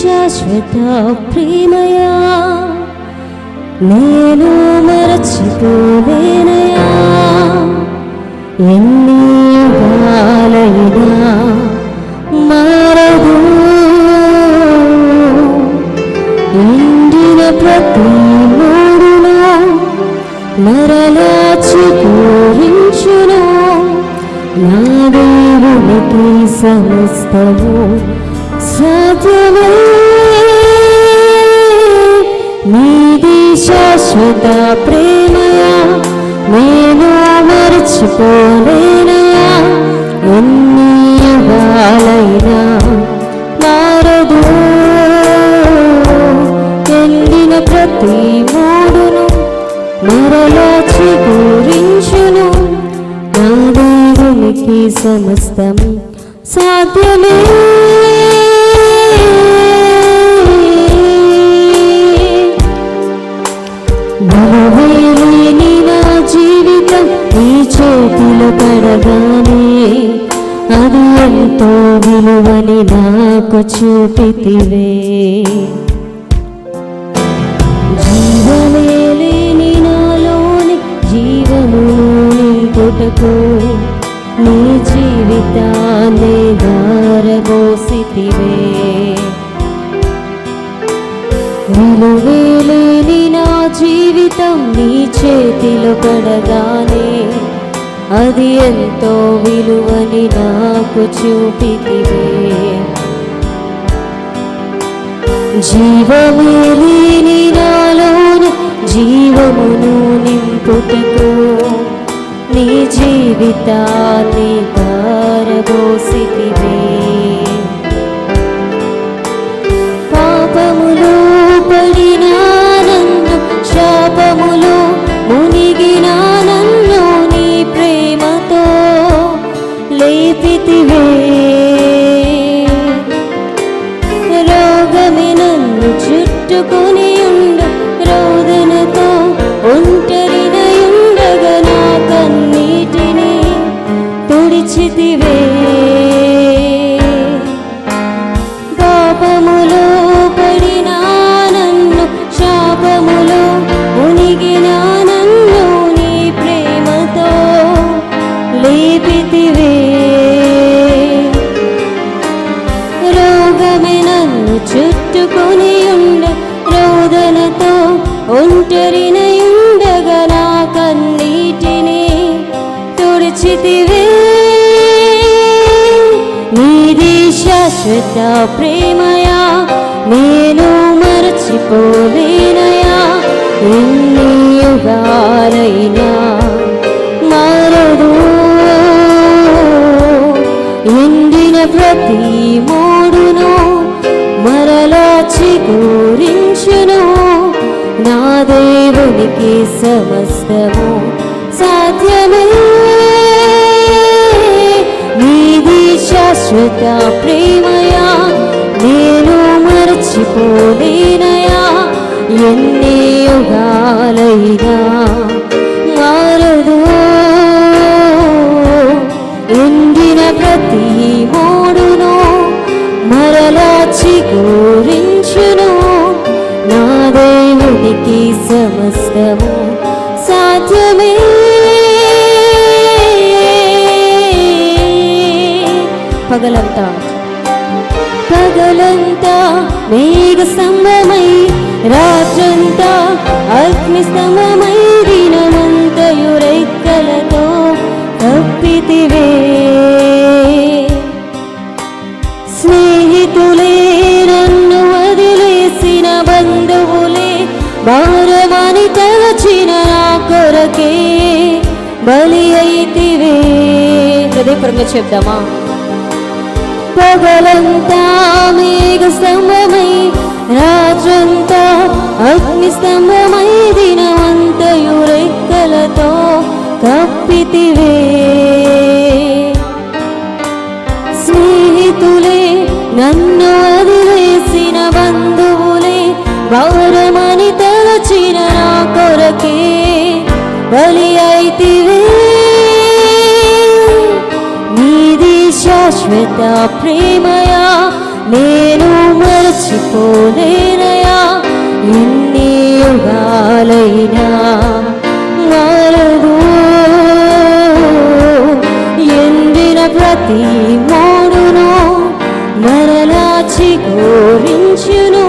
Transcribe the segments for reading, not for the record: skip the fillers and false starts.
శాశ్వత ప్రేమయా నేను మరచిపోలేనయా ఎన్ని యుగాలైనా మారదు ఎండిన ప్రతి మూడును మరలా చిగురించును నా దేవునికి సమస్తము సాధ్యమే నీది శాశ్వత ప్రేమయా నేను మరచిపోలేనయా ఎన్ని యుగాలైనా మారదు ఎండిన ప్రతి మూడును మరలా చిగురించును నా దేవునికి సమస్తం సాధ్యమే బలవేలేని నా జీవితం నీ చేతిలో పడగానే అది ఎంతో విలువని నాకు చూపితివే జీవమే లేని నాలోని జీవమును నింపుటకు నీ జీవితాన్ని ధారబోసితివే విలువేలేని నా జీవితం నీ చేతిలో పడగానే అది ఎంతో విలువని నాకు చూపితివే జీవమే లేని నాలోని జీవమును నింపుటకు నీ జీవితాన్ని ధారబోసితివే పాపములో పడినా నన్ను శాపములో మునిగినా నన్ను నీ ప్రేమతో లేపితివే రోగమే నన్ను చుట్టుకొని ఉండు రోదనతో ఒంటరినయుండగా నా కన్నీటిని తుడిచితివే పాపములో పడినా నన్ను శాపములో మునిగినా నన్ను నీ ప్రేమతో లేపితివే రోగమే నన్ను చుట్టుకొని ఉండ రోదనతో ఒంటరినయుండగా నా కన్నీటిని తుడిచితివే నీది శాశ్వత ప్రేమయా నేను మరచిపోలేనయా ఎన్ని యుగాలైనా మారదు ఎండిన ప్రతి మూడును మరలా చిగురించును నా దేవునికి సమస్తము సాధ్యమే నీది శాశ్వత ప్రేమయా నేను మరచిపోలేనయా ఎన్ని యుగాలైనా మారదు ఎండిన ప్రతి మూడును మరలా చిగురించును నా దేవునికి సమస్తము సాధ్యమే పగలంతా మేఘ స్తంభమై రాత్రంతా అగ్ని స్తంభమై దినమంతయు రెక్కలతో కప్పితివే స్నేహితులే నన్ను వదిలేసిన బంధువులే భారమని తలచిన నా కొరకే బలి అయితివే హృదయపూర్వకంగా చెప్దామా పగలంతా మేఘ స్తంభమై రాత్రంతా అగ్ని స్తంభమై దినమంతయు రెక్కలతో కప్పితివే స్నేహితులే నన్ను వదిలేసిన బంధువులే భారమని తలచిన నా కొరకే బలి అయితివే నీది శాశ్వత ప్రేమయా నేను మరచిపోలేనయా ఎన్ని యుగాలైనా మారదు ఎండిన ప్రతి మోడును మరలా చిగురించును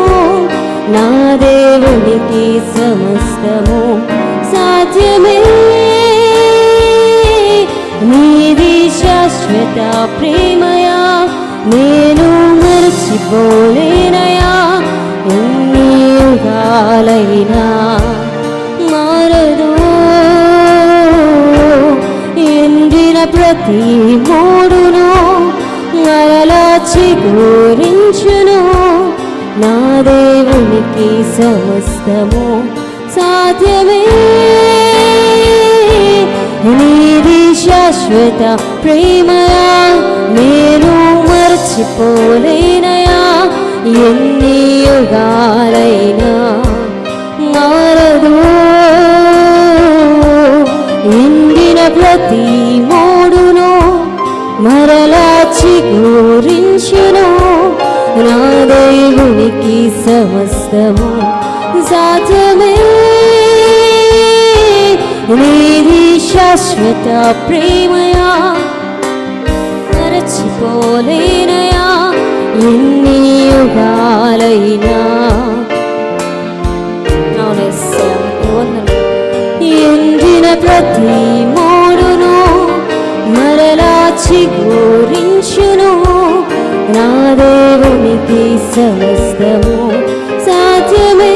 నా దేవునికి సమస్తము సాధ్యమే నీది శాశ్వత ప్రేమయా నేను మరచిపోలేనయా ఎన్ని యుగాలైనా మారదు ఎండిన ప్రతి మోడును మరలా చిగురించును నా దేవునికి సమస్తము సాధ్యమే నీది శాశ్వత ప్రేమయా నేను మరచిపోలేనయా ఎన్ని యుగాలైనా మారదు ఎండిన ప్రతి మోడును మరలా చిగురించును నా దేవునికి సమస్తము సాధ్యమే నీది శాశ్వత ప్రేమయా మరచిపోలేనయా ఎన్ని యుగాలైనా ఎండిన ప్రతి మోడును మరలా చిగురించును నా దేవునికి సమస్తము సాధ్యమే